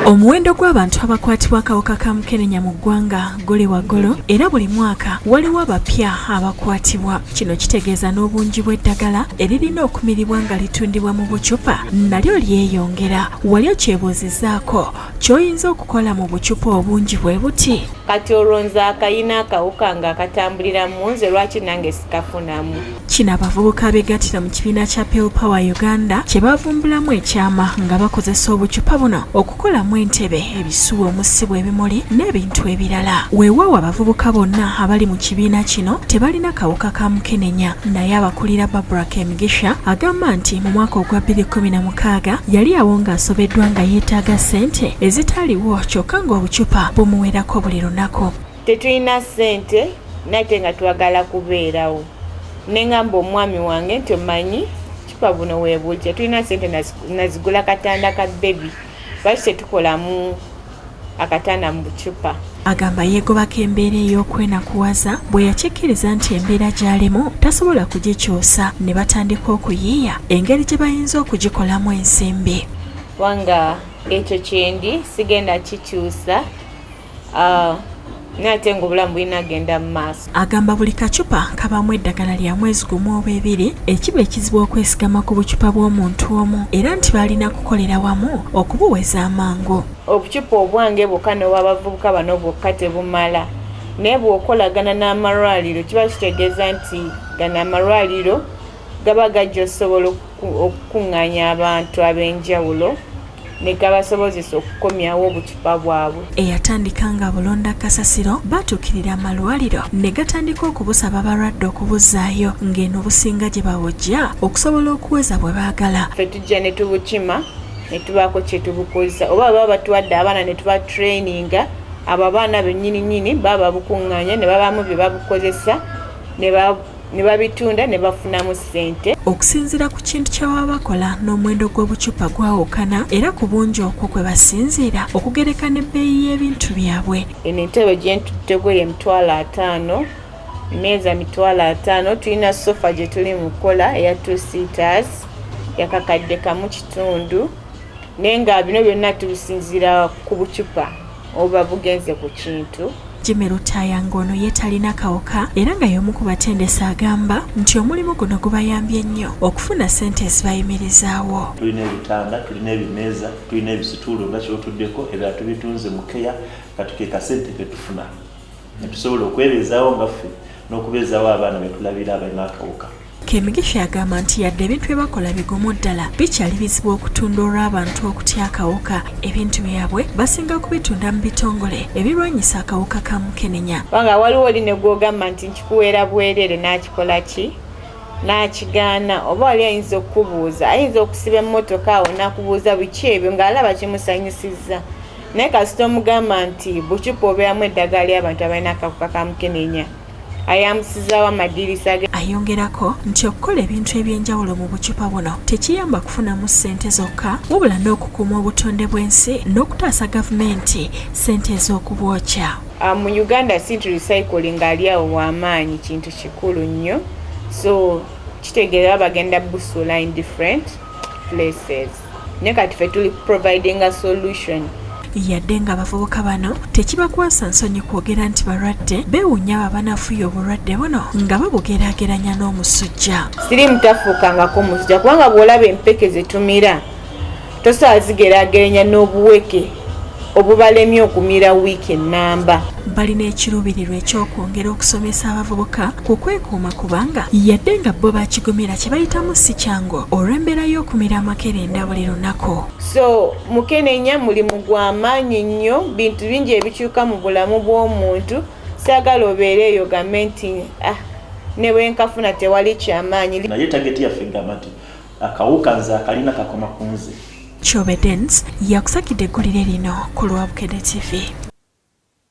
Omuwendo gw'abantu abakwatibwa akawuka ka mukenenya mu ggwanga guli waggulu era buli mwaka waliwo abapya abakwatibwa. Kino kitegeeza n'obungi bw'eddagala eririna okumiribwa nga litundibwa mu bucupa nalyo lyeyongera. Wali okyebuuzizaako ky'oyinza okukola mu bucupa obungi bwe buti? Kati olwonza akayina akawuka nga katambulira mu nze lwaki nange sikafunamu. Kino abavubuka beegattira mu kibiina kya Pale Power Uganda kye bavumbulamu ekyama nga bakozesa obucupa buno okukolamu entebe, ebisuwa, omusibo, ebimuli n'ebintu ebirala. Weewaawo abavubuka bonna abali mu kibiina kino tebalina kawuka ka mukenenya, naye abakulira Barbara Kemigisha agamba nti mu mwaka ogwa 2016 yali awo ng'asobeddwa nga yeetaaga ssente ezitaaliwo kyokka ng'obucupa bumuwerako buli lunaku. Tetulina ssente nate nga twagala kubeerawo. Nengamba omwami wange nti omanyi cupa buno weebulya tulina ssente nazigula katanda ka bebi lwaki tetukolamu akatanda mu bucupa. Agamba yeegobako embeera ey'okwenakuwaza bwe yakikkiriza nti embeera gy'alimu tasobola kugikyusa ne batandika okuyiiya engeri gye bayinza okugikolamu ensimbi. Wanga ekyo kyendi sigenda kikyusa nate ng'obulamu bulina genda mu maaso. Agamba buli kacupa kabamu eddagala lya mwezi gumu oba ebiri ekiba ekizibu okwesigama ku bucupa bw'omuntu omu era nti balina kukolera wamu okubuweza amangu. Obucupa obwange bwokka n'obw'abavubuka bano bwokka tebumala, naye bw'okolagana n'amalwaliro kiba kitegeeza nti gano amalwaliro gaba gajja osobola okukuŋŋaanya abantu ab'enjawulo ne gabasobozesa okukomyawo obucupa bwabwe. Eyatandika nga bulonda kasasiro batuukirira amalwaliro ne gatandika okubusaba balwadde okubuzaayo ng'eno obusinga gye bawojja okusobola okuweza bwe baagala. Ffe tujja ne tubukima ne tubaako kye tubukozesa oba baba batuwadde abaana ne tuba traininga abo abaana bennyini baba babukuŋŋaanya ne babamu bye babukozesa ne babitunda ne bafunamu ssente. Okusinziira ku kintu kye baba bakola n'omuwendo gw'obucupa gwawukana era ku bungi okwo kwe basinziira okugereka n'ebbeeyi y'ebintu byabwe. Eno entebe gye ntutteko ye $5,000, emmeeza $5,000, tulina sofa gye tuli mu kukola eya 2 seaters yakakadde kamu kitundu naye nga bino byonna tubisinziira ku bucupa oba bugenze ku kintu. Jimmy Rutaya ng'ono ye talina kawuka era nga y'omu ku batendesi agamba nti omulimu guno gubayambye nnyo okufuna ssente ezibayimirizaawo. Tulina ebitanda, tulina ebimeeza, tulina ebisituulo nga kyotuddeko ebirala tubitunze mu keya katukeeka ssente ke tufuna ne tusobola okwebeezaawo nga ffe n'okubeezaawo abaana be tulabira abalina akawuka. Kemigisha yagamba nti yadde ebintu bye bakola bigumu ddala bikyali bizibu okutunda olw'abantu okutya akawuka, ebintu byabwe basinga kubitunda mu bitongole ebirwanyisa akawuka ka mukenenya. Wanga waliwo oli ne gwogamba nti nkikuweera bwereere n'akikola ki n'akigaana oba wali ayinza okukubuuza ayinza okusiba emmotoka awo n'akubuuza biki ebyo ng'alaba kimusanyusizza naye kasita omugamba nti bucupa obeeramu eddagala ly'abantu abalina akawuka ka mukenenya ayamusizaawo amadirisa ge. Ayongerako nti okukola ebintu ebyenjawulo mu bucupa buno tekiyamba kufunamu ssente zokka wabula n'okukuuma obutonde bw'ensi n'okutaasa gavumenti ssente ez'okubwokya. Mu Uganda sintu recycling ali awo w'amaanyi kintu kikulu nnyo, so kitegeera bagenda busula in different places naye kati ffe tuli providing a solution. Yadde nga abavubuka bano tekibakwasa nsonyi kwogera nti balwadde beewuunya abo abanafuya obulwadde buno nga babugeraageranya n'omusujja. Siri mutafuukangako omusujja kubanga bw'olaba empeke ze tumira tosobola zigeraageranya n'obuweke obubalemye okumira wiiki ennamba. Balina ekiruubirirwa eky'okwongera okusomesa abavubuka ku kwekuuma kubanga yadde nga bo bakigumira kye bayitamu si kyangu olw'embeera y'okumira amakerenda buli lunaku. So mukenenya mulimu gw'amaanyi nnyo, bintu bingi ebikyuka mu bulamu bw'omuntu. Saagala obeere eyo gambe nti ne bwe nkafuna tewali kyamaanyi. Naye tageti yaffe gamba nti akawuka nze akalina kakoma ku nze. Chobe Dance yakusakidde eggulire lino ku Lwabukede TV.